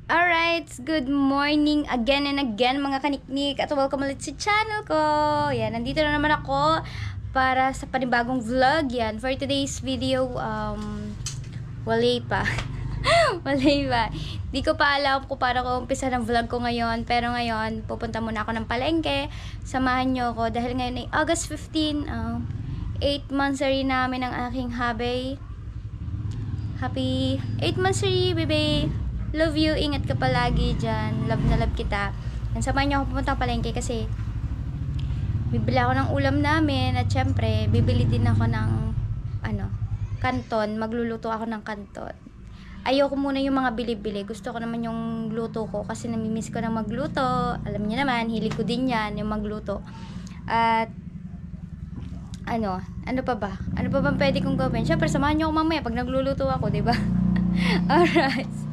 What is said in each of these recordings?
Alright, good morning again and again mga kaniknik at welcome ulit sa channel ko. Yan, nandito na naman ako para sa panibagong vlog yan. For today's video, wala pa. Di ko pa alam kung paano ko umpisa ng vlog ko ngayon. Pero ngayon, pupunta muna ako ng palengke. Samahan nyo ako dahil ngayon ay August 15, 8th monthsary namin ng aking hubby. Happy 8th monthsary, baby! Love you, ingat ka palagi dyan. Love na love kita. And samahan niyo ako pumunta palengke kasi bibili ako ng ulam namin at syempre, bibili din ako ng kanton. Magluluto ako ng kanton. Ayoko muna yung mga bili-bili. Gusto ko naman yung luto ko kasi namimiss ko na magluto. Alam niyo naman, hilig ko din yan, yung magluto. At ano pa ba? Ano pa bang pwede kong gawin? Syempre, samahan niyo ako mamaya pag nagluluto ako, diba? Alright.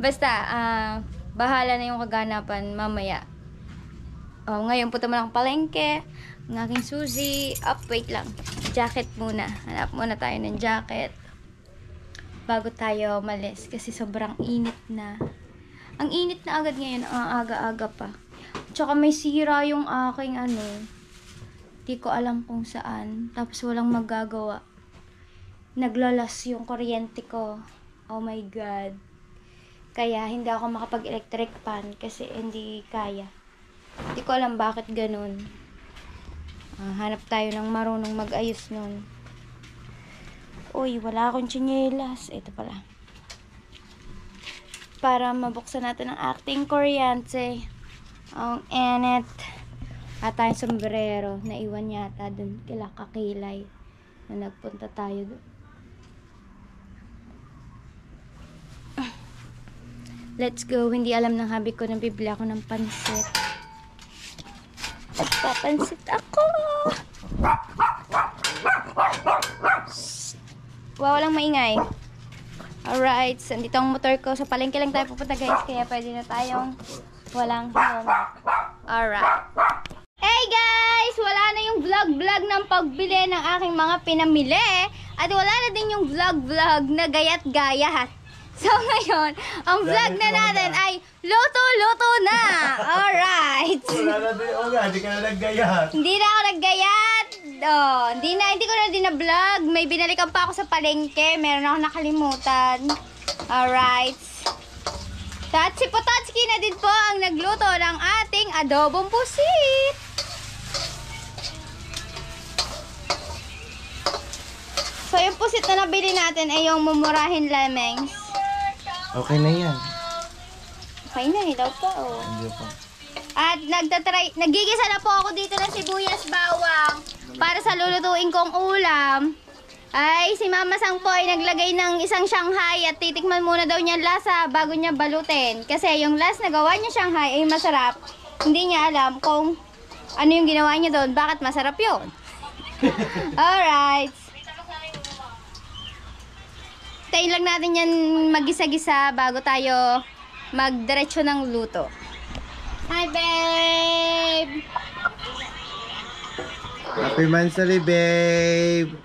Basta, bahala na yung kaganapan mamaya. Ngayon punta mo lang palengke. Ang aking Suzy. Wait lang. Jacket muna. Hanap muna tayo ng jacket bago tayo umalis. Kasi sobrang init na. Ang init na agad ngayon. Ang aga-aga pa. Tsaka may sira yung aking di ko alam kung saan. Tapos walang magagawa. Naglalas yung kuryente ko. Oh my God. Kaya hindi ako makapag-electric fan kasi hindi kaya. Hindi ko alam bakit ganun. Hanap tayo ng marunong mag-ayos nun. Uy, wala akong tsinelas. Ito pala. Para mabuksan natin ang ating kuryente. Ang init. At tayong sombrero. Naiwan yata dun kila Kakilay. Na nagpunta tayo dun. Let's go. Hindi alam ng hubby ko na bibili ako ng pansit. At papansit ako. Wow, walang maingay. Alright. Sandito ang motor ko. Sa palengke lang tayo pupunta guys. Kaya pwede na tayong walang helmet. Alright. Hey guys! Wala na yung vlog-vlog ng pagbili ng aking mga pinamili. At wala na din yung vlog-vlog na gayat-gayat. So ngayon, ang vlog na natin ay luto-luto na! Alright! Wala na din, hindi ka na naggayat. Hindi na ako naggayat! Hindi ko na din na-vlog. May binalikan pa ako sa palengke. Meron ako nakalimutan. Alright. At si Pototski na din po ang nagluto ng ating adobong pusit. So yung pusit na nabili natin ay yung mumurahin lemings. Okay na yan. Okay na, hilaw pa Hindi pa. At nagigisa na po ako dito ng sibuyas bawang para sa lulutuin kong ulam. Ay, si Mama Sang po ay naglagay ng isang Shanghai at titikman muna daw niya lasa bago niya balutin. Kasi yung last na gawa niya Shanghai ay masarap. Hindi niya alam kung ano yung ginawa niya doon, bakit masarap yun. Alright. Tayin lang natin yan mag-gisa-gisa bago tayo magdiretso ng luto. Hi, babe! Happy Mansari, babe!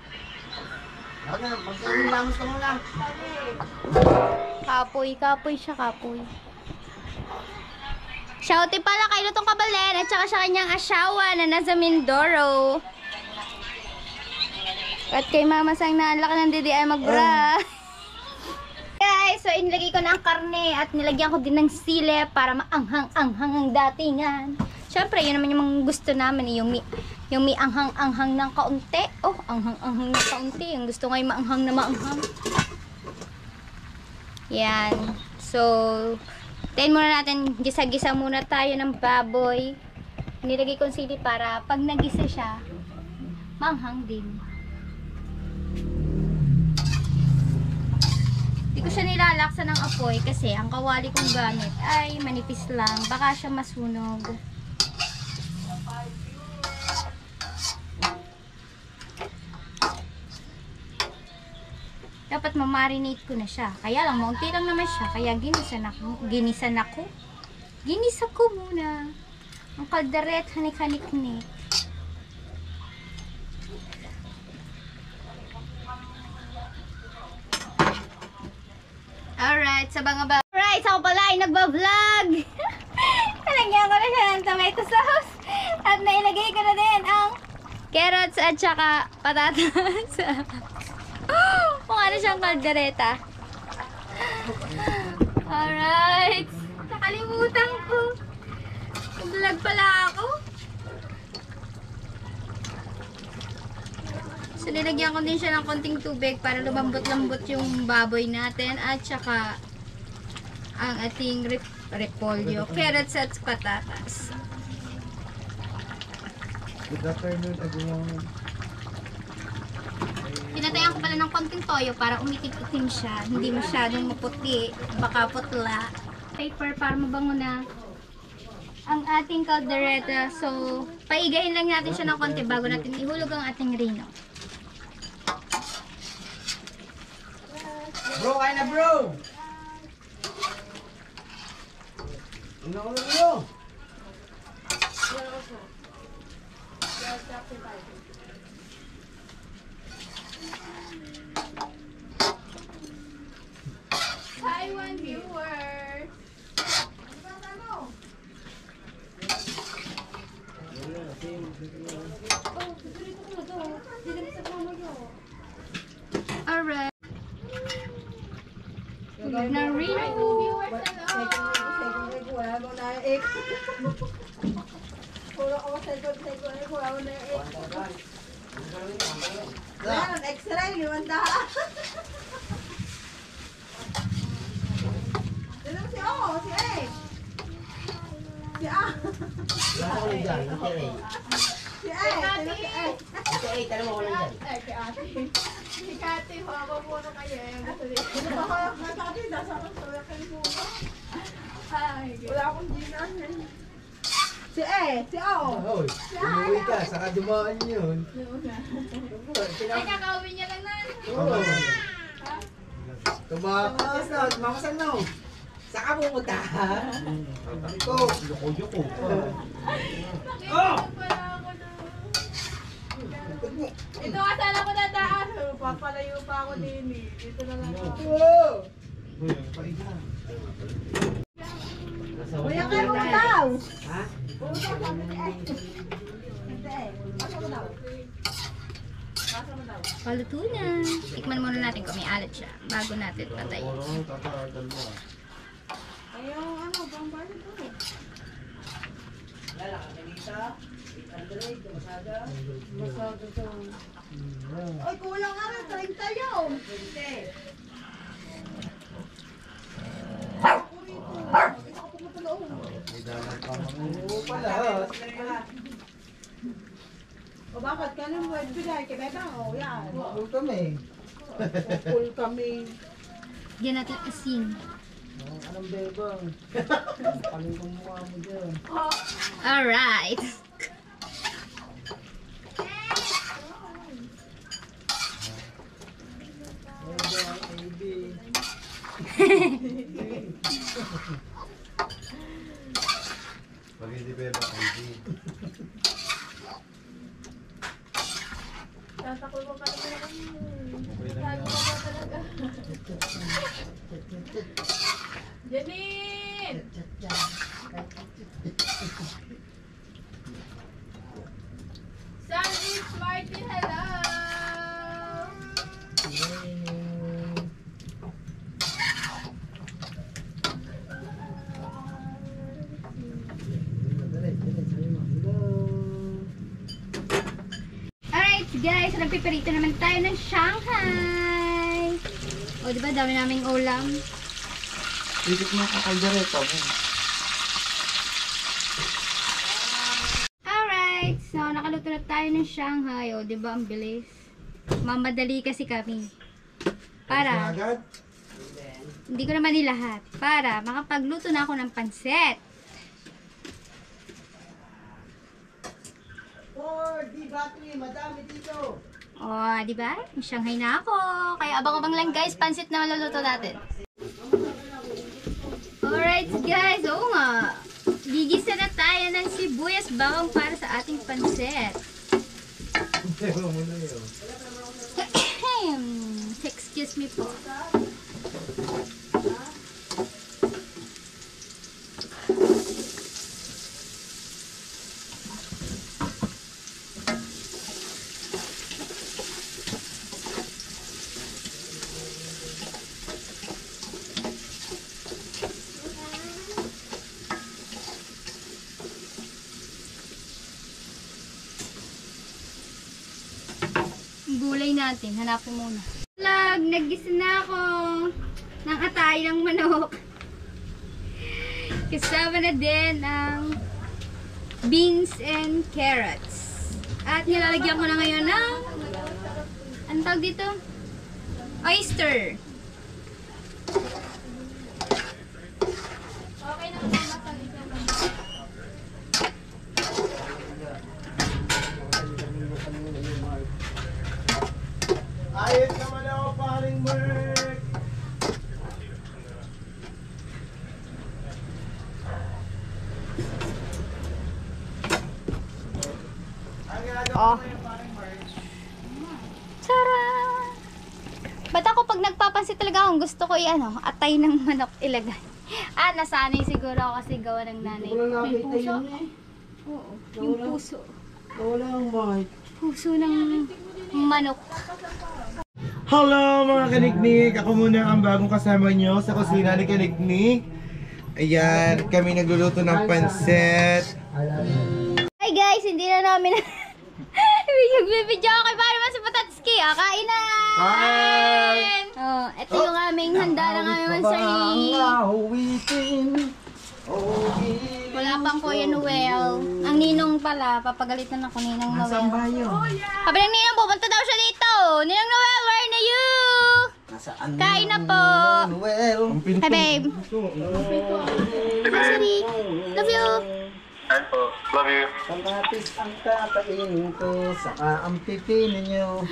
Kapoy siya, kapoy. Shouty pala kay Lutong Kabalen at saka sa kanyang asawa na nasa Mindoro. At kay Mama Sang na ang laki ng didi ay magbra. Guys, so inilagay ko na ang karne at nilagyan ko din ng sili para maanghang-anghang ang datingan. Siyempre, yun naman yung mga gusto namin, yung may anghang-anghang ng kaunti. Oh, anghang-anghang ng kaunti. Yung gusto nga yung maanghang na maanghang. Yan. So, tayin muna natin, gisa-gisa muna tayo ng baboy. Nilagay ko yung sili para pag nagisa siya, maanghang din. Hindi ko siya nilalaksan ng apoy kasi ang kawali kong gamit ay manipis lang. Baka siya masunog. Dapat mamarinate ko na siya. Kaya lang, maunti lang naman siya. Kaya ginisa ko muna. Ang kaldaret, hanik-hanik-nik. Alright, sa mga guys, ako pala ay nagbablog. Nalagyan ko na siya ng tomato sauce. At nailagay ko na din ang carrots at saka patatas. Mukha na siyang kaldereta. Alright. Nakalimutan ko. Vlog pala ako. So, nilagyan ko din siya ng konting tubig para lumambot-lambot yung baboy natin at saka ang ating repolyo, carrots at patatas. Good afternoon, everyone. Pinatayan ko pala ng konting toyo para umitim-itim siya. Hindi masyadong maputi, baka putla. Paper para mabango na ang ating caldereta. So, paigahin lang natin siya ng konti bago natin ihulog ang ating rino. Bro, kain na bro! Ano ko na bro? Taiwan viewers! Alright. Na Rino. X-ray, limanda. Dito si O, si A. Si A. Wala ko lang dyan, ang tere. Si A, sino si A? Ito ay, tanong mo ko lang dyan. Ay, kay ate. Si Kati, hawa mo na kayo. Ano ba kayo? Kati, nasa akong suya kayo mo ba? Ay, wala akong ginan. Si A, si O. Hoy, umuwi ka, saka dumaan yun. Ay, kakauwi niya lang na. Oo. Tumakas na, mamasan na. Saka pumunta. Ito, loko-yoko. Ito nga sana ko nadaan. Papalayo pa ako din eh. Dito na lang ako. Uy, paig na. Kuya ka mo daw. Ha? Pasok mo daw. Pasok mo daw. Paluto na. Tikman muna natin kung may alat siya bago natin patayin. Oo, tatawagan mo. Ayaw, ano, bang baso to? Masado to. Ay, kulang nga rin. 30 yun. Isa ko pumunta loob. May dalang pa mga. Oo pala. O bakit? Kanong word pinay? Kay Bebang? O yan. Oo kami. Full kami. Yan natin asin. Anong bebang? Paling kong mukha mo dyan. Alright. Pag hindi bebang, ID. Tatakol mo pa naman ako. Okay lang yan. Janine! Sandwich Martin, hello! Alright guys, nagpipirito naman tayo ng Shanghai. O diba, dami naming ulam. Isip mo kakaldereta mo. Alright, so nakaluto na tayo ng Shanghai. O diba, ang bilis. Mamadali kasi kami. Para, Agad? hindi ko naman nilahat. Para makapagluto na ako ng pansit. Di battery, madami dito. O, diba? May Shanghai na ako. Kaya abang-abang lang guys, pansit na maluluto natin. Alright guys, oo nga. Gigisa na tayo ng sibuyas bawang para sa ating pansit. Pero mo na yun. Excuse me po. natin. Hanapin muna. Vlog, nagisa na ako ng atay ng manok. Kasama na din ang beans and carrots. At nilalagyan ko na ngayon ng anong tawag dito? Oyster. Okay na ba? Ayos naman ako, paring Mark. Oh. Tara! Ba't ako pag nagpapansit talaga akong gusto ko atay ng manok ilagay. Nasanay siguro ako kasi gawa ng nanay. Wala May nakita puso? yun eh. Oo, yung puso. Wala ang mic. Puso ng manok. Hello mga kaniknik! Ako muna ang bagong kasama nyo sa kusina ni Kaniknik. Ayan, kami nagluluto ng pansit. Hi guys, hindi na namin nagbibidyo ako kay para mas sa Patatski. Kain na! Kain! Oh, ito yung aming handa ng aming sarili. Wala pang Kuya Noel. Ang ninong pala, papagalitan ako ninong Noel. Nasaan ba yun? Sabi ng ninong, pupunta daw siya dito. Ninong Noel, where are you? Nasaan Kain na po. Noel? Hi babe. Hi Siri. Love you. Hi po. Love you. Kamatis ang kakainin ko, saka ang pipino nyo.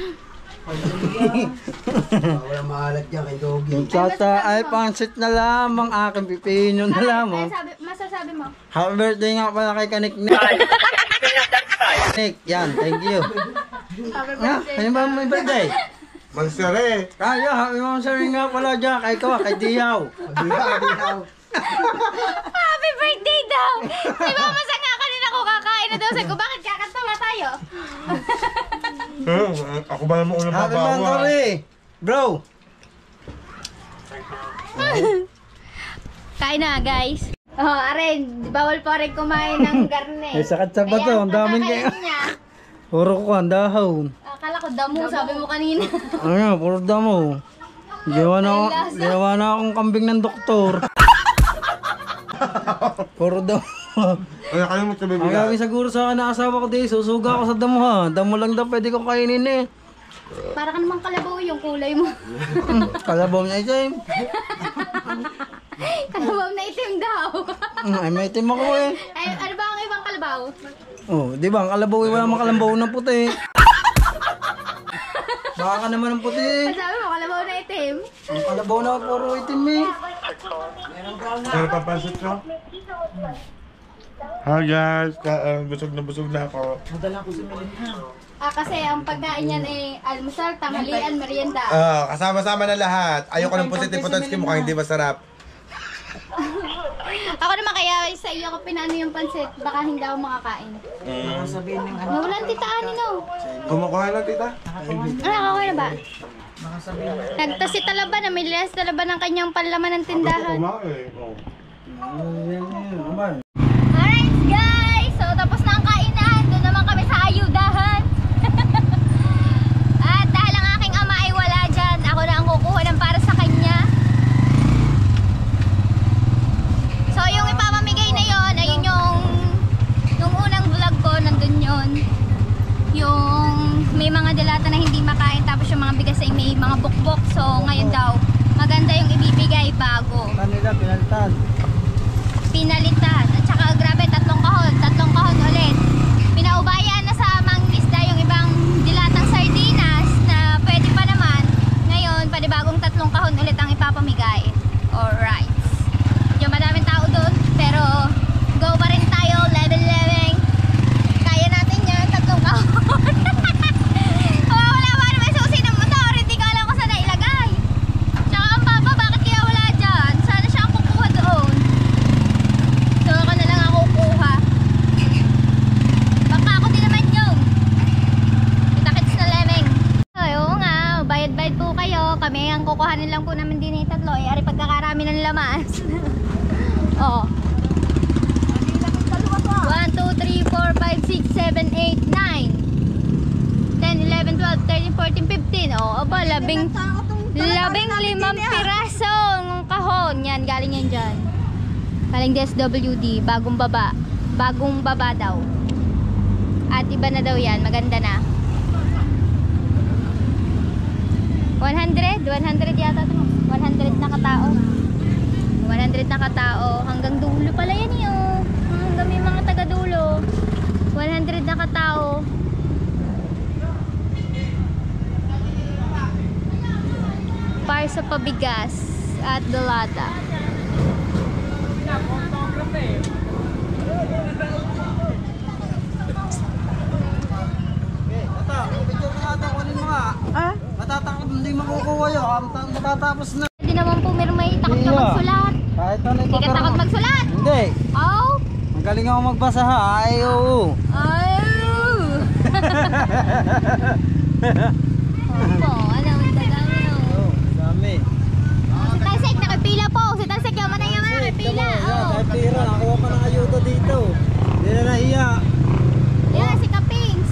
Wala maalat yan kay Doggy. Yung tsata ay pansit na lamang, aking pipino na lamang. Masasabi mo? Happy birthday nga pala kay Kaniknik. Nick, yan, thank you. Ano ba may birthday? Magsari! Kaya, happy birthday nga pala dyan, kay Kawa, kay Diyaw. Happy birthday daw! Di ba masanga kanina ko kakain na daw. Sabi ko, bakit kakatawa tayo? Ako ba naman unang Happy babawa? birthday, bro. Kain na guys. Oh, Aren, bawal pa rin kumain ng garne. Ay, sakit sa bato, ang daming kaya. kaya. Puro ko ang dahon. Akala ko damo, sabi mo kanina. Ano, puro damo. Ginawa na akong kambing ng doktor. Puro damo. Ay, kayo mo sabi Ang gabi siguro sa akin na asawa ko di, susuga ako sa damo ha. Damo lang daw pwede ko kainin eh. Para ka namang kalabaw yung kulay mo. Kalabaw niya itim. Kalabaw na itim daw. Ay, may itim ako eh. Ay, ano ba ang ibang kalabaw? Oh, di ba? Ang kalabaw ay wala makalambaw ng puti. Baka ka naman ng puti. Sabi mo, kalabaw na itim. Ang kalabaw na puro itim eh. Pero papansit ko? Hi guys! Busog na ako. Kasi ang pagkain yan ay almusal, tanghalian, merienda. Kasama-sama na lahat. Ayoko ng pusit-pusit mukhang hindi masarap. Ako naman kaya sa iyo ko pinano yung pansit, baka hindi ako makakain. Nawalan tita Ani no. Kumukuha na tita? Nakakakuha na ba? Nagtasi talaba na may lilas talaba ng kanyang panlaman ng tindahan. Alright guys, so tapos na ang kainan. Doon naman kami sa ayudahan. At dahil ang aking ama ay wala dyan, ako na ang kukuha ng para sa kanya. So yung ipapamigay na yon, ayun yung unang vlog ko, nandun yon. Yung may mga dilata na hindi makain, tapos yung mga bigas ay may mga bukbok. So ngayon daw, maganda yung ibibigay bago. Kanila pinalitan. Pinalitan. At saka grabe, tatlong kahon ulit. Pinaubayan na sa mangisda yung ibang dilatang sardinas na pwede pa naman. Ngayon, panibagong tatlong kahon ulit ang ipapamigay. Alright. Yung madaming tao doon, pero go pa rin tayo, level. Kaya natin yan, tatlong kahon. Wala ba naman susi ng motor, hindi ko alam kung saan nailagay. Tsaka ang papa, bakit kaya wala dyan? Sana siya ang kukuha doon. So ako na lang ako kukuha. Baka ako din naman yung itakits na lemeng. Ay, oo nga, bayad-bayad po kayo. Kami ang kukuhanin lang po namin din yung tatlo. Ari pagkakarami ng lamas. Oo. 1, 2, 3, 4, 5, 6, 7, 8, 9 10, 11, 12, 13, 14, 15. Oh, aba, labing 5 piraso ng kahon. Yan, galing yan dyan. Galing DSWD, bagong baba. Bagong baba daw. At iba na daw yan, maganda na. 100 yata ito. 100 na katao. 100 na katao. Hanggang dulo pala yan yun. Hanggang may mga taga dulo. 100 na katao. Para sa pabigas at dalata. Video ko ata, kunin mo nga. Matatakot, hindi makukuha yun. Matatapos na. Hindi naman po may takot na magsulat. Kahit ano Hindi ka takot magsulat? Hindi. Oh? Ang galing ako magbasa ha. Ay, oo. Ay! Opo, ano, ang dadami o. Oo, dami. Si Talsek, nakapila po. Si Talsek, yaman na nakapila. Oh. Kahit tira, nakuha pa ng ayuda dito. Hindi na nahiya. Yan, si Kapings.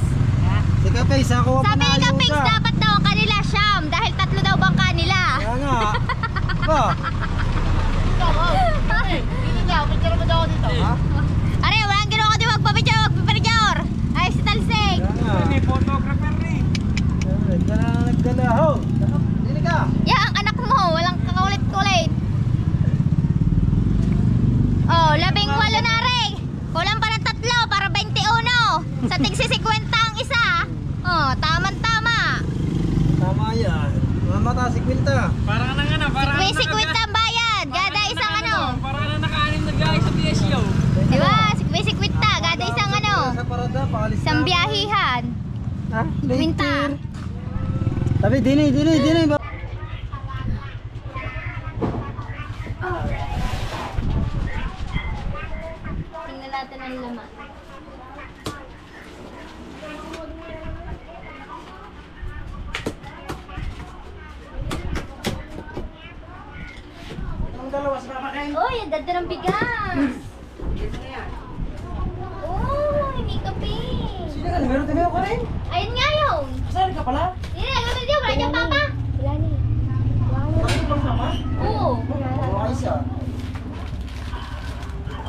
Si Kapes, nakuha pa Sabi ng ni ayuda. Kapings, dapat daw ang kanila siyam. Dahil 3 daw bangka nila. Kaya nga. Ba? Ha? Are, walang ginawa ko di magpapicture. Ay, si Talsek. Kaya nga. May photographer ni. Nagdala ho. Dili ka. Ya, ang anak mo, walang kakaulit-kulit. Oh, 18 na rin. Kulang pa ng 3 para 21. Sa tigsi 50 ang isa. Oh, tama-tama. Tama yan. Mamata si Quinta. Parang nang ano, parang May 50 ang bayad. Gada isang ano. Parang na naka-anim na guys sa PSU. Diba? May 50. Gada isang ano. Sa parada, pakalis Isang biyahihan. Ha? Quinta. Sabi, dini. Tingnan natin ang laman. Uy, ang dada ng bigas. Uy, may kape. Sino ka? Meron tayo ko rin? Ayun nga yun. Saan ka pala? Hindi, nagano diyo. Wala niyang papa. Wala ni. Oo. Oo, ayos ah.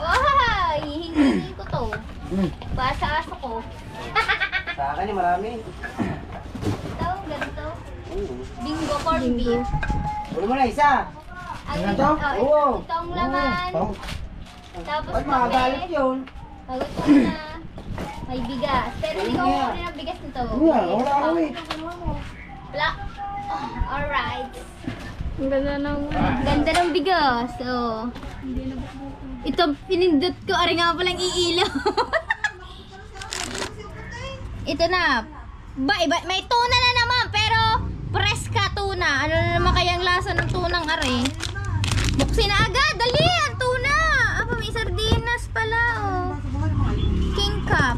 Ay, hindi ko to. Para sa aso ko. Sa akin yung marami. Ito, ganito. Bingo corn beef. Ulo mo na isa. Ang Ganito? ito, Oo. itong laman. Oo. Tapos Ba't makagalit kape. yun? Bagot ko na. May bigas. Pero hindi ko Ano yan? kukunin ang bigas nito. Wala, wala ako eh. Wala. Alright. Ang ganda ng bigas. Oh. Ito, pinindot ko. Ari nga palang iilaw. Ito na. Iba, may tuna na naman. Pero, preska tuna. Ano na naman kayang lasa ng tunang ari? Buksin na agad. Dali, ang tuna. Apa, may sardinas pala. Oh. King cup.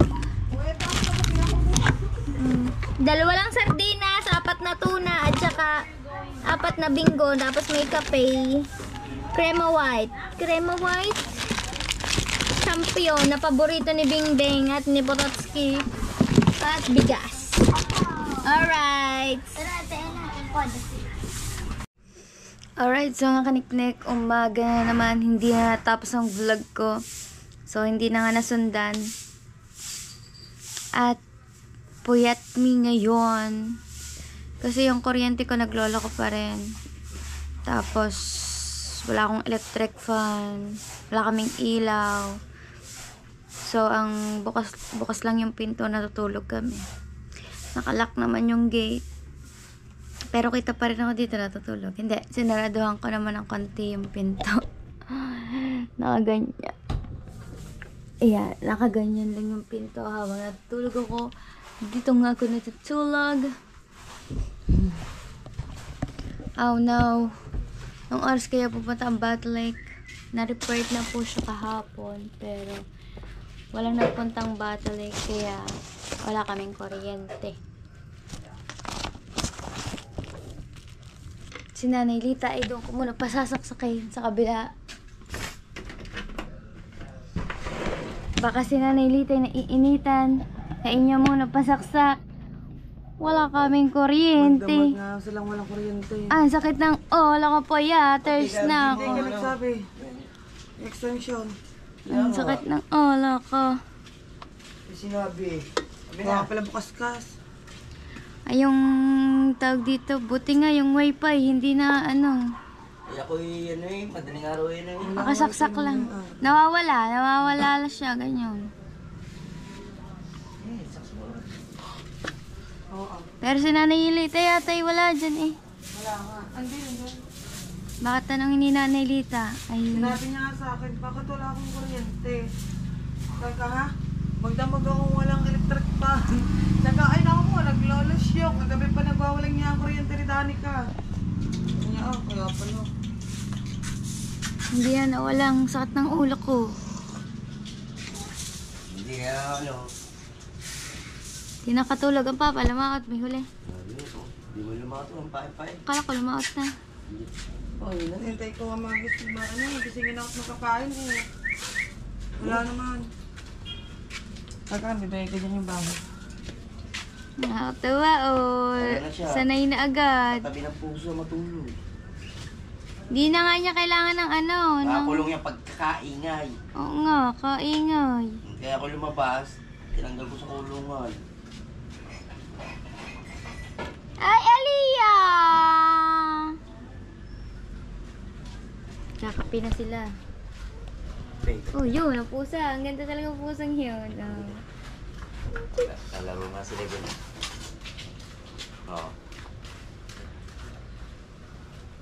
Dalawa lang sardinas, 4 na tuna, at saka 4 na bingo. Tapos may kape. Crema white. Crema white. Champion na paborito ni Bingbing at ni Pototski. At bigas. Alright. Alright, so nga kaniknik, umaga na naman, hindi na natapos ang vlog ko. So, hindi na nga nasundan. At, puyat mi ngayon. Kasi yung kuryente ko, naglolo ko pa rin. Tapos, wala akong electric fan. Wala kaming ilaw. So, ang bukas lang yung pinto, natutulog kami. Nakalock naman yung gate. Pero kita pa rin ako dito natutulog. Hindi, sinaraduhan ko naman ng konti yung pinto. Nakaganyan. Ayan, nakaganyan lang yung pinto habang natutulog ako. Dito nga ako natutulog. Oh no. Nung oras kaya pupunta ang Battle Lake. Na-report na po siya kahapon. Pero walang nagpuntang Battle Lake kaya wala kaming kuryente. Si Nanay Lita ay doon ko muna pasasaksakay sa kabila. Baka si Nanay Lita ay naiinitan. Kain niya muna pasaksak. Wala kaming kuryente. nga silang walang kuryente. Ah, sakit ng ulo ko po ya. Thirst na Hindi ako. ka nagsabi. Extension. Ang sakit ng ulo ko. May sinabi. Baka pala bukas-kas. Ay, yung tawag dito, buti nga yung wifi, hindi na ano, Ay ako madaling araw makasaksak lang. Nawawala siya, ganyan. Pero si Nanay Lita yata ay wala dyan eh. Wala nga. Andun. Bakit tanongin ni Nanay Lita? Ay, Sinabi niya nga sa akin, bakit wala akong kuryente? Saka ha? Magdamag akong walang electric pan. Saka ay naku mo, naglolos yung. Kagabi pa nagwawalang niya ang kuryente ni Danica. Kanya kaya pala. hindi yan, walang sakit ng ulo ko. Hindi nga Di nakatulog ang papa, lumaot, may huli. Hindi mo lumato ang pae-pae. Kala ko lumaot na. Oh, nantay ko nga magising gisingin ako at magkakain eh. Wala naman. Saka bibigay ko dyan yung bago. Nakakatawa, oh. Ayan na siya. Sanay na agad. Tabi ng puso matulog. Di na nga niya kailangan ng ano, ng... Nakakulong yung pagkakaingay. Oo nga, kaingay. Kaya ako lumabas, tinanggal ko sa kulungan. Ay, Aliyah! Kakapi na sila. Oh, yun, ang pusa. Ang ganda talaga ang pusang yun. Oh. Kalaro nga sila dun. Oo.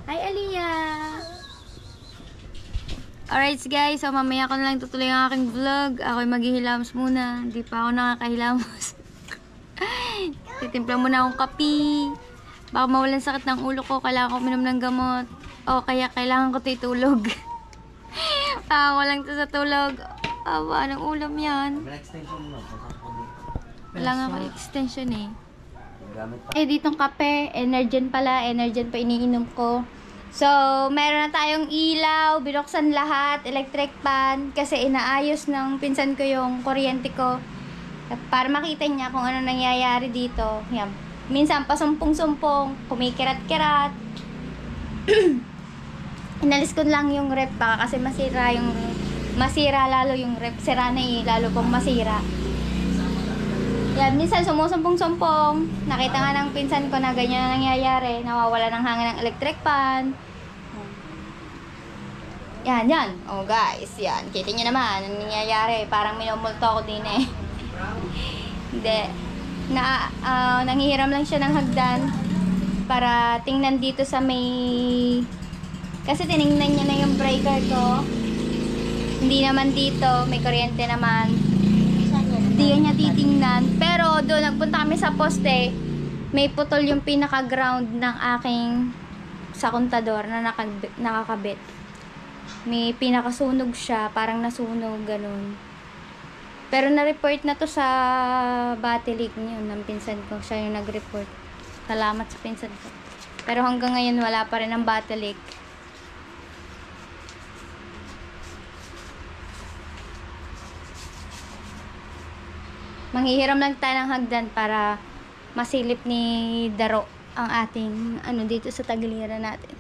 Hi, Aliyah! Alright guys, so mamaya ko na lang tutuloy ang aking vlog. Ako'y maghihilamos muna. Hindi pa ako nakakahilamos. Titimpla muna akong kape. Baka mawalan sakit ng ulo ko. Kailangan ko uminom ng gamot. O kaya kailangan ko tutulog. Walang to sa tulog. Awa, anong ulam yan? May extension mo. Wala nga ako extension eh. Gamit pa. Eh, ditong kape, Energen pala. Energen pa iniinom ko. So, meron na tayong ilaw, binuksan lahat, electric pan, kasi inaayos ng pinsan ko yung kuryente ko. Para makita niya kung ano nangyayari dito. Yan. Minsan, pasumpong-sumpong, kumikirat-kirat. Inalis ko lang yung rep baka kasi masira lalo yung rep. Sira na eh, lalo pong masira. Yan, minsan sumusumpong-sumpong. Nakita nga ng pinsan ko na ganyan na nangyayari. Nawawala ng hangin ng electric pan. Yan. Oh guys, yan. Kita nyo naman, ang nangyayari. Parang minumulto ako din eh. Hindi. Nanghihiram lang siya ng hagdan para tingnan dito sa may... Kasi tinignan niya na yung breaker ko. Hindi naman dito, may kuryente naman. Hindi niya titingnan. Pero doon, nagpunta kami sa poste, may putol yung pinaka-ground ng aking sa kontador na nakakabit. May pinakasunog siya, parang nasunog, ganun. Pero na-report na to sa battery niyo ng pinsan ko. Siya yung nag-report. Salamat sa pinsan ko. Pero hanggang ngayon, wala pa rin ang battery. Manghihiram lang tayo ng hagdan para masilip ni Daro ang ating dito sa tagiliran natin.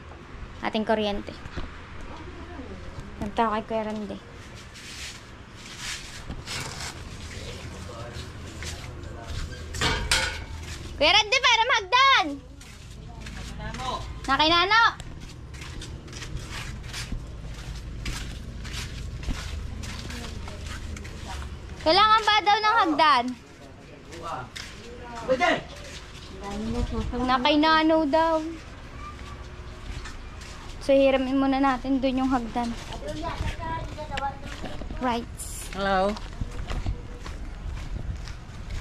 Ating kuryente. Nagtao kay Kuya Randy. Kuya Randy, para hagdan! Nakinano! Kailangan ba daw ng hagdan? Nakainano daw. So, hiramin muna natin doon yung hagdan. Right. Hello.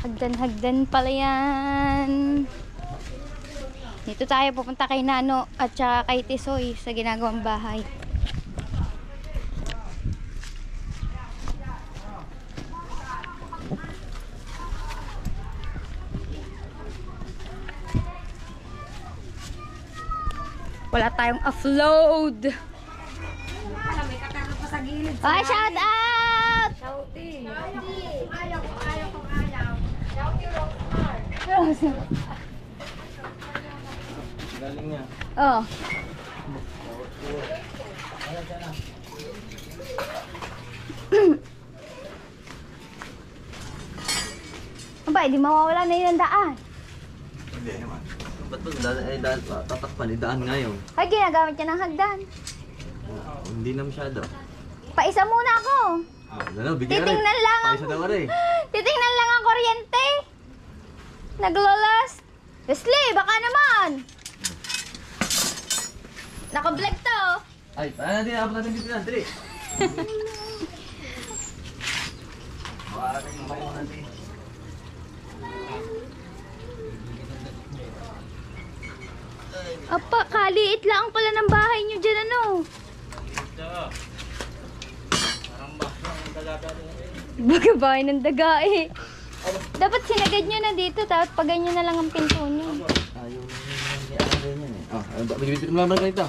Hagdan pala yan. Dito tayo pupunta kay Nano at saka kay Tisoy sa ginagawang bahay. Wala tayong offload. May kakaro pa sa gilid. Ay, shout out! Ayaw kong ayaw. Shouty Rockstar. Galing niya. Oh. Aba, hindi mawawala na yun ang daan. Hindi naman. Ba't ba tatakpan? Idaan ngayon. Ay, ginagamit niya ng hagdan. Hindi na masyado. Paisa muna ako. Bigyan Titingnan lang ang... Paisa na rin. Titingnan lang ang kuryente. Naglolas. Leslie, baka naman. Naka-vlog to. Ay, paano natin abot natin dito na? Dali. Maraming mamayaw natin. Apa, kaliit lang pala ng bahay niyo dyan, ano? Baga bahay ng daga eh. Dapat sinagad nyo na dito, tapos pag ganyan na lang ang pinto nyo. Ayaw na yan. Ah, bibit mo naman ganito.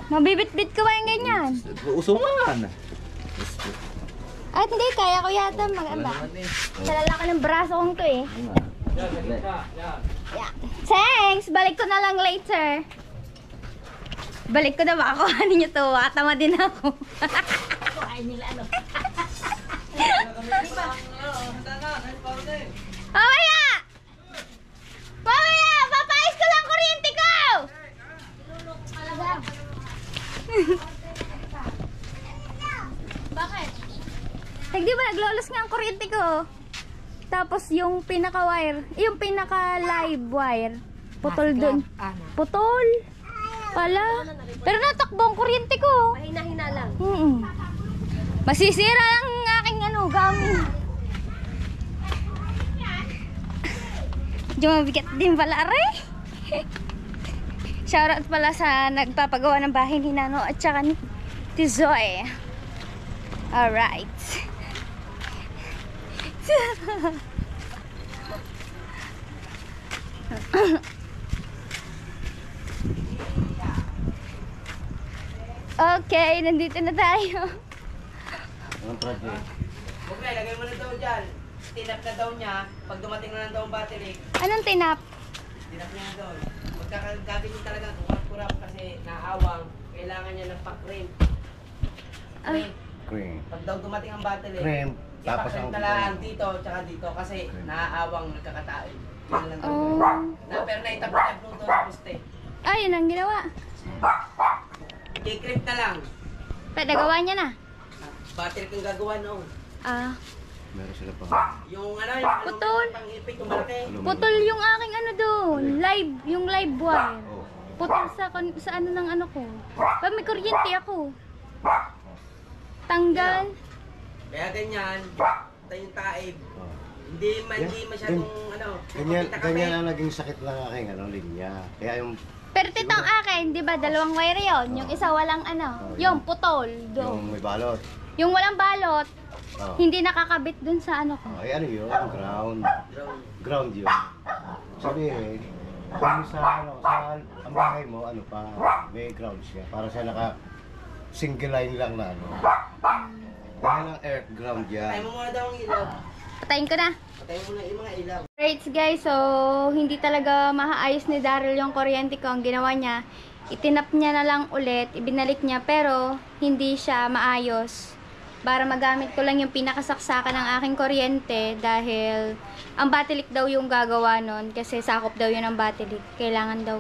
Mabibit-bit ka ba yung ganyan? Usungan. At hindi, kaya ko yata mag-aba. Sa lalaki ng braso kong to eh. Yeah. Thanks! Balik ko na lang later. Balik ko na ba ako? Ano nyo to? Tama din ako. Mamaya! Mamaya! Papayos ko lang kuryente ko! Bakit? Di ba naglolos nga ang kuryente ko? Tapos yung pinaka-wire, yung pinaka-live wire, putol dun. Putol! Pala. Pero natakbo ang kuryente ko. Mahina-hina lang. Masisira ang aking gamit. Medyo mabigat din pala, aray. Shoutout pala sa nagpapagawa ng bahay ni Nano at saka ni Tizoy. Alright. Okay, nandito na tayo. Anong project? Okay, lagay mo na daw dyan. Tinap na daw niya. Pag dumating na lang daw ang battery, Anong tinap? tinap niya na daw. Magkakagagawin talaga kurap-kurap kasi naawang. Kailangan niya ng pa-cream. Cream. Cream. Pag daw dumating ang battery, Cream. Tapos ipa-cream ang na lang dito, tsaka dito. Kasi naaawang nagkakataon. Yun lang daw. Oh. Pero naitap-tap doon sa poste. Ay, yun ang ginawa. I-cream na lang. Pwede gawa niya na. Battery kang gagawa noon. Ah. Meron sila pa. Yung Putol. pang-ipit, yung malaki. Putol yung aking doon. Live, yung live wire. Oh. Putol sa ano ng ano ko. Pag may kuryente ako. Tanggal. Kaya ganyan, tayo yung taib. Hindi masyadong Ganyan ang naging sakit ng aking linya. Kaya yung Pero titong akin, di ba, dalawang wire yon. Yung isa walang yung putol. yung may balot. Yung walang balot, Oh. hindi nakakabit dun sa ano ko. Ay ano yun? Ground. Ground yun. Sabihin, kung sa ang bahay mo, may ground siya. Para siya single line lang na Dahil ang earth ground yan. Patay mo muna daw ang ilaw. Patayin ko na. Patay mo na yung mga ilaw. Right guys, so hindi talaga maayos ni Daryl yung kuryente ko. Ang ginawa niya, itinap niya na lang ulit, ibinalik niya, pero hindi siya maayos. Para magamit ko lang yung pinakasaksakan ng aking kuryente dahil ang batilik daw yung gagawa nun kasi sakop daw yun ang batilik. Kailangan daw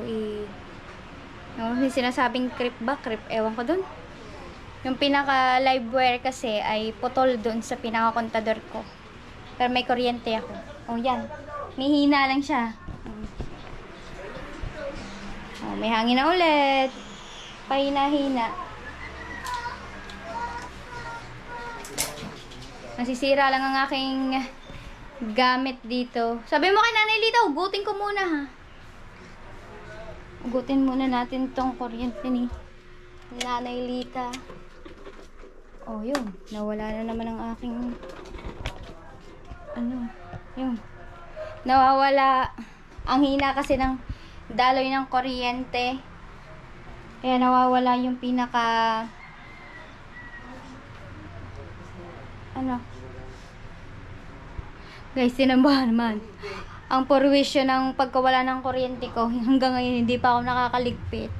yung sinasabing creep ba? Creep, ewan ko dun. Yung pinaka live wire kasi ay putol dun sa pinaka-kontador ko. Pero may kuryente ako. Oh, yan. May hina lang siya. Oh, may hangin na ulit. Pahina-hina. Nasisira lang ang aking gamit dito. Sabi mo kay Nanay Lita, ugutin ko muna ha. Ugutin muna natin tong kuryente ni Nanay Lita. Oh, yun. Nawala na naman ang aking yun. Nawawala ang hina kasi ng daloy ng kuryente. Kaya nawawala yung pinaka guys, sinambahan naman. ang purwisyo ng pagkawala ng kuryente ko. Hanggang ngayon, hindi pa ako nakakaligpit.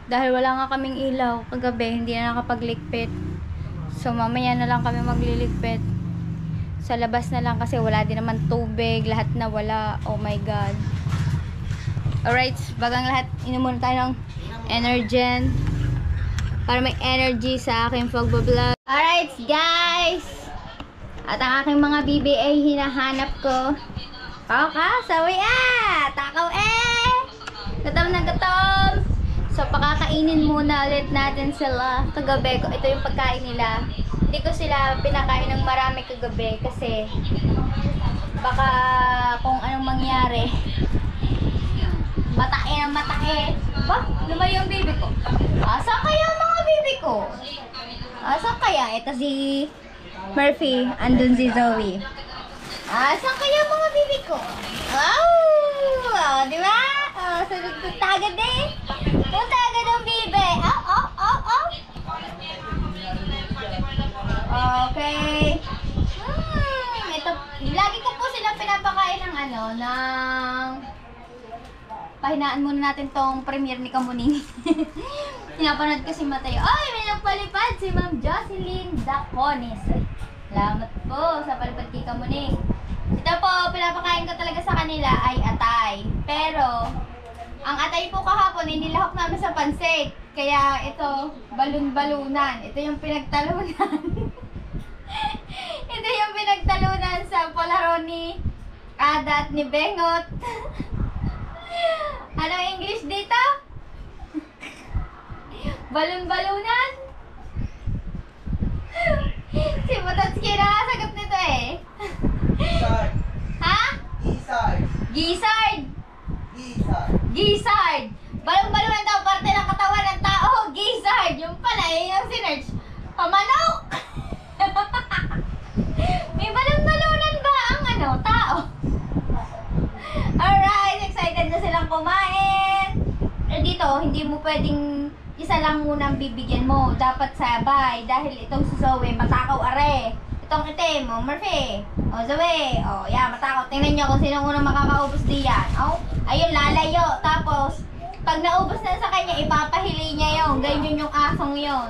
Dahil wala nga kaming ilaw kagabi, hindi na nakapagligpit. So, mamaya na lang kami magliligpit. Sa labas na lang kasi wala din naman tubig. Lahat na wala. Oh my God. Alright, bagang lahat, inom muna tayo ng Energen. Para may energy sa aking pagbablog. Alright, guys. At ang aking mga bibi ay hinahanap ko. Sawi takaw Gutom na gutom. So, pakakainin muna ulit natin sila kagabi. Ito yung pagkain nila. Hindi ko sila pinakain ng marami kagabi kasi baka kung anong mangyari. Matae ng matae. Ba? Lumayo yung baby ko. Asan kaya ang mga baby ko? Asan kaya? Ito si Murphy. Andun si Zoe. Asan kaya ang mga baby ko? Oh, di ba? Sunod agad eh. Punta agad ang bibe. Okay. Ito, lagi ko po silang pinapakain ng ng pahinaan muna natin tong premiere ni Kamuning. Pinapanood ko si Mateo. Ay, may nagpalipad si Ma'am Jocelyn Dacones. Salamat po sa palipad kay Kamuning. Ito po, pinapakain ko talaga sa kanila ay atay. Pero, ang atay po kahapon, inilahok namin sa pansit. Kaya ito, balon-balunan. Ito yung pinagtalunan. Ito yung pinagtalunan sa palaro ni Ada at ni Bengot. Anong English dito? Balon-balunan? Si Mototski nakasagot nito eh. Gisard. Ha? Gisard. Gisard. Gisard. Gizzard! Balong-balunan daw, parte ng katawan ng tao. Gizzard! Yung pala, yung sinerch. Pamanok! May balong-balunan ba ang tao? Alright, excited na silang kumain. Dito, hindi mo pwedeng isa lang munang bibigyan mo. Dapat sabay. Dahil itong si Zoe, matakaw are. Itong itim, Murphy. Zoe. Yan, matakaw. Tingnan nyo kung sino unang makakaubos diyan. Ayun, lalayo. Tapos, pag naubos na sa kanya, ipapahili niya yun. Ganyan yung asong yun.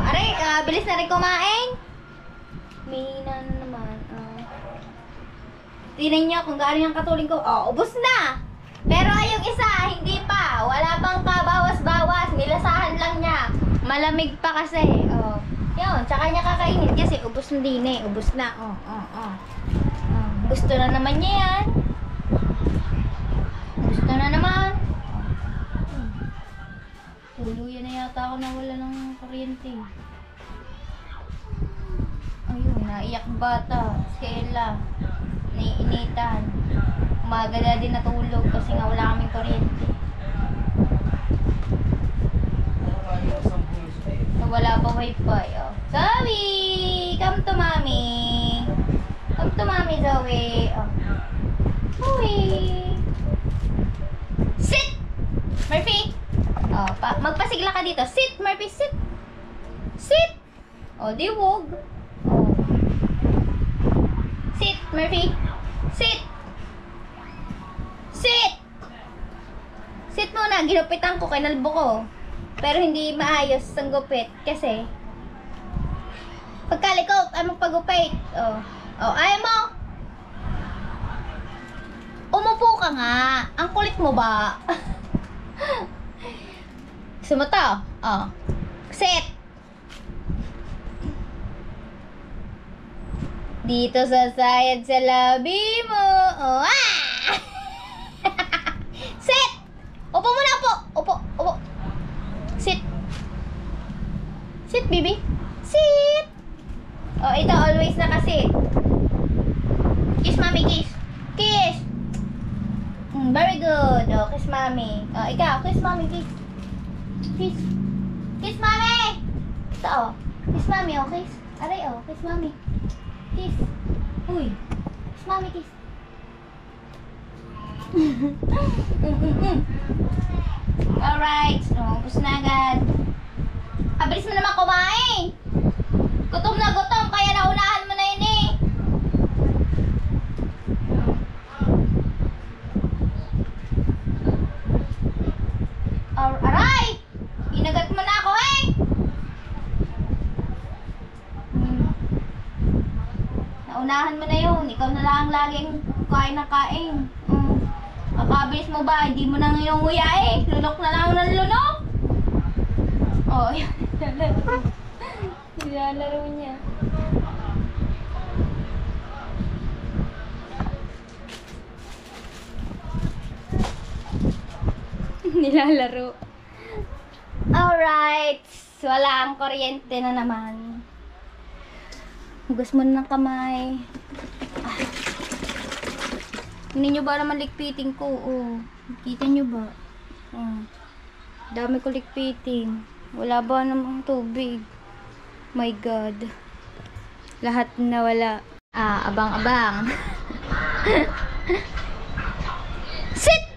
Aray, bilis na rin kumain. May na naman. Tingnan niyo kung gaano yung katuling ko. Ubos na. Pero yung isa, hindi pa. Wala pang kabawas-bawas. Nilasahan lang niya. Malamig pa kasi. Yun, tsaka niya kakainin kasi ubos na din eh. Ubos na. Gusto na naman niya yan. Gusto na naman. Tuluyan na yata ako na wala ng kuryente. Ayun, naiyak bata. Skela. Naiinitan. Umaga na din natulog kasi nga wala kaming kuryente. Wala pa wifi, Zoe! Come to mommy! Come to mommy, Zoe! Uy! Sit! Murphy! Magpasigla ka dito. Sit, Murphy, sit! Sit! Di wog. Sit, Murphy! Sit! Sit! Sit muna. Ginupitan ko, kinalbo ko. Pero hindi maayos ang gupit kasi pagkalikot ay magpagupit. Ayaw mo. Umupo ka nga. Ang kulit mo ba? Sumuto. Sit. Dito sa sayad sa labi mo. Sit. Upo muna, upo. Upo. Sit. Sit, baby. Sit. Ito always nakasit. Kiss, mommy, kiss. Kiss. Very good. Kiss, mommy. Ikaw, kiss, mommy, kiss. Kiss. Kiss, mommy. Ito, kiss, mommy, kiss. Aray, kiss, mommy. Kiss. Uy. Kiss, mommy, kiss. Alright. Ubus na agad. Abilis mo naman kumain. Gutom na gutom, kaya naunahan mo na yun eh. Aray! Inagat mo na ako eh! Naunahan mo na yun. Ikaw na lang laging kain na kain. Kakabilis mo ba? Hindi mo nang inunguya eh. Lunok na lang ng lunok. Oh, yan. Nilalaro niya. Nilalaro. Alright. Wala ang kuryente na naman. Hugas mo na ng kamay. Hindi nyo ba naman likpiting ko? Oh. Kita nyo ba? Oh. Dami ko likpiting. Wala ba namang tubig? My God. Lahat na wala. Abang-abang. Sit!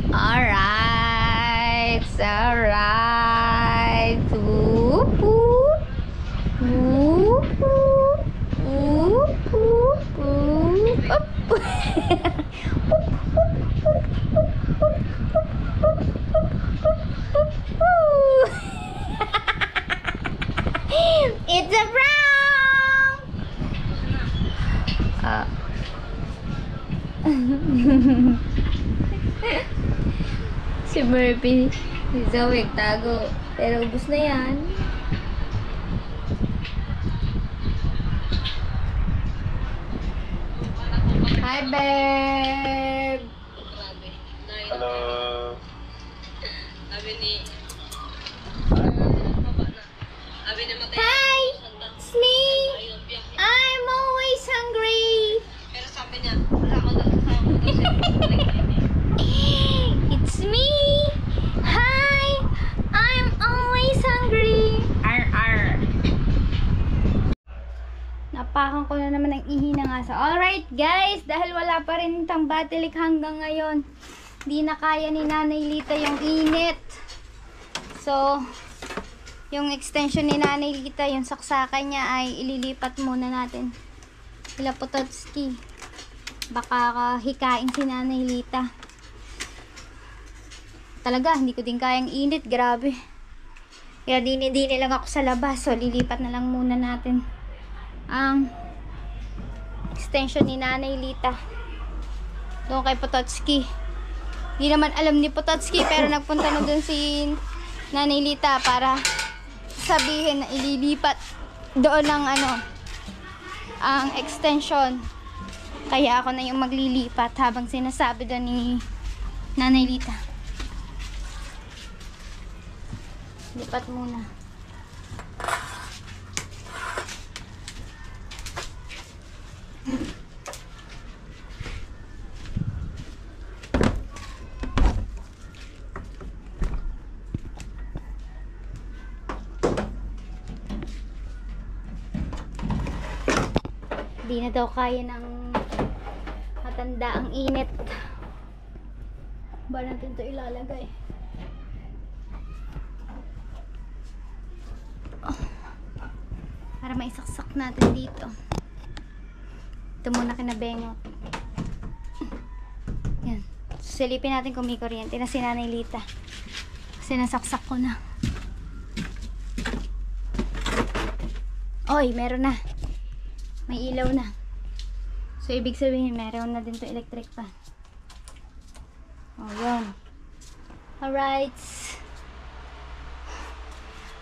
Alright. Alright. Whoop, whoop. Whoop, whoop. Whoop, whoop, whoop. Up. It's a prank! Si Murphy, si Zoe, tago. Pero ubus na yan. Hi, babe! Hello. Hi! It's me! I'm always hungry! It's me! Hi! I'm always hungry! Arr! Napakan ko na naman ang ihi ng aso. Alright guys, dahil wala pa rin tang batilik hanggang ngayon, di na kaya ni Nanay Lita yung init. So, yung extension ni Nanay Lita, yung saksakan niya ay ililipat muna natin. Ila Pototski. Baka hikain si Nanay Lita. Talaga, hindi ko din kayang init. Grabe. Kaya dini-dini lang ako sa labas. So, lilipat na lang muna natin ang extension ni Nanay Lita. Doon kay Pototski. Hindi naman alam ni Pototski, pero nagpunta na doon si Nanay Lita para sabihin na ililipat doon ng ang extension. Kaya ako na yung maglilipat habang sinasabi doon ni Nanay Lita. Lipat muna. Di na daw kaya ng matanda ang init. Ba natin ito ilalagay? Para maisaksak natin dito. Ito muna kinabengot. Yan. Silipin natin kung may kuryente na si Nanay Lita. Kasi nasaksak ko na. Oy, meron na. May ilaw na. So, ibig sabihin, meron na din to electric pan. Oh, yun. Alright.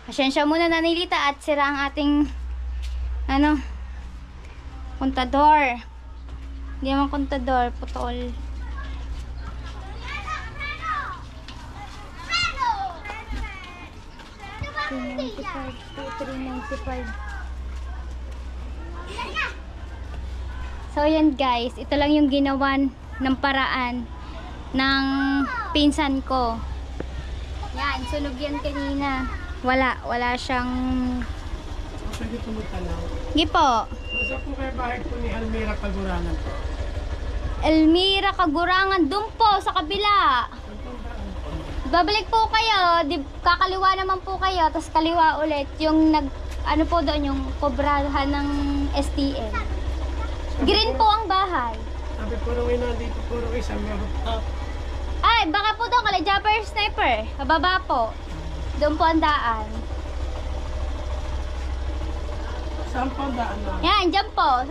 Pasensya muna, Nanay Lita, at sira ang ating kontador. Hindi naman kontador, putol. $395. So yan guys, ito lang yung ginawan ng paraan ng pinsan ko. Yan, sunog yan kanina. Wala siyang... Pwede po magtanaw. Sige po. Nasa po kayo bahay po ni Almira Kagurangan po. Elmira Kagurangan, dun po sa kabila. babalik po kayo, kakaliwa naman po kayo, tapos kaliwa ulit, yung ano po doon, yung kobrahan ng STL. Green po ang bahay. Sabi po nung ina, dito po nung isa, may rooftop. Ay, baka po doon, kala Japper Sniper, kababa po. Doon po ang daan. Saan po ang daan na? Yan, dyan po.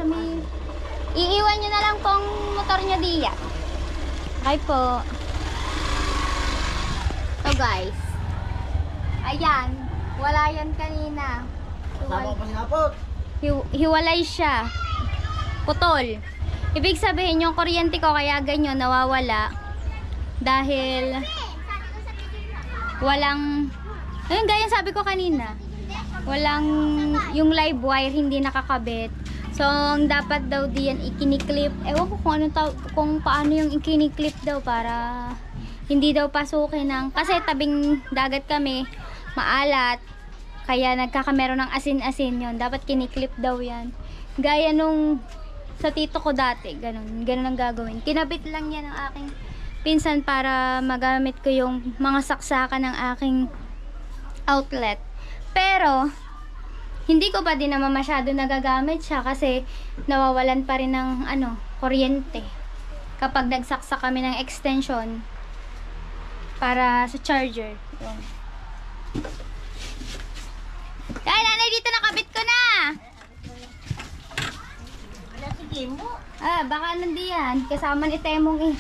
Iiwan nyo na lang pong motor nyo diyan. Okay po. So guys. Ayan. Wala yan kanina. Hiwalay siya. Putol. Ibig sabihin yung kuryente ko kaya ganyan nawawala. Dahil walang... Ayun, gaya sabi ko kanina. Walang... Yung live wire hindi nakakabit. So, ang dapat daw diyan ikiniklip. Ewan ko kung paano yung ikiniklip daw para hindi daw pasukin ng... Kasi tabing dagat kami, maalat. Kaya nagkakamero ng asin-asin yon. Dapat kiniklip daw yan. Gaya nung sa tito ko dati. Ganun ang gagawin. Kinabit lang yan ng aking pinsan para magamit ko yung mga saksakan ng aking outlet. Pero, hindi ko pa din naman masyado nagagamit siya kasi nawawalan pa rin ng kuryente. Kapag nagsaksak kami ng extension para sa charger. Yun. Ay, nanay, dito nakabit ko na! Baka nandiyan. Kasama ni Temong eh.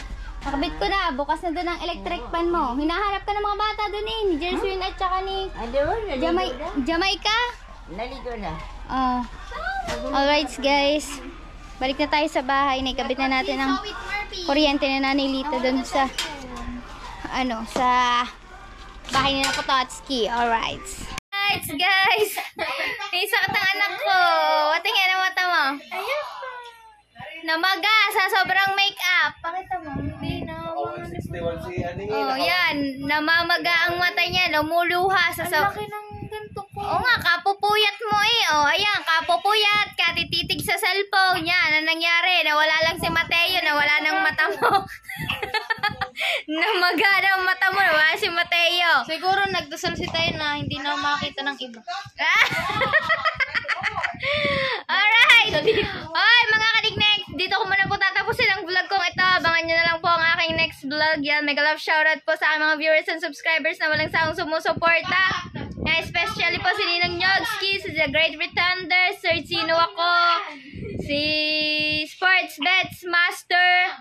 Nakabit ko na. Bukas na doon ang electric fan mo. Hinahanap ka ng mga bata doon eh. Ni Jersuin at saka ni Jamaica. Naligo na. Oh. Alright guys. Balik na tayo sa bahay. Naikabit na natin ang kuryente na Nanay Lita doon sa sa bahay nila Pototski. Alright. Alright guys. May sakit ang anak ko. Tingnan ang mata mo. Namaga sa sobrang makeup. Pakita mo. Hindi na. Oh, yan. Namamaga ang mata niya. Lumuluha sa laki ng ganito ko. Oo nga, kapupuyat mo eh. Oh, ayan, kapupuyat. Katititig sa cellphone. Yan, ang nangyari. Nawala lang si Mateo. Nawala ng mata mo. Namaga ng mata mo. Nawala si Mateo. Siguro nagdasal si tayo na hindi na makita ng iba. Alright! Ay, mga kadignex, dito ko muna po tatapusin ang vlog kong ito. Abangan nyo na lang po ang aking next vlog. Yan, mega love shoutout po sa aking mga viewers and subscribers na walang sawang sumusuporta. Especially po si Ninong Nyogski, si The Great Pretender, Sir Sino ako, si Sports Bets Master,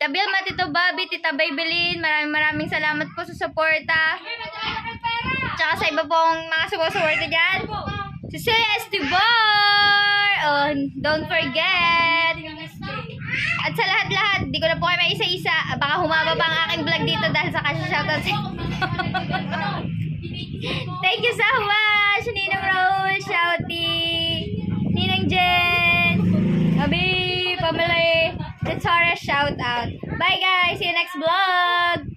Tabilma, Tito Bobby, Tita Baybelin. Maraming salamat po sa suporta. Tsaka sa iba pong mga sumusuporta dyan. Si Celeste Bar! Oh, don't forget! At sa lahat-lahat, di ko na po kayo may isa-isa. Baka humaba pa ang aking vlog dito dahil sa kasya shoutout sa Thank you so much! Ninong Raul, Shouty, Ninang Jen, Abi, Pamela, Tora, shoutout. Bye guys! See you next vlog!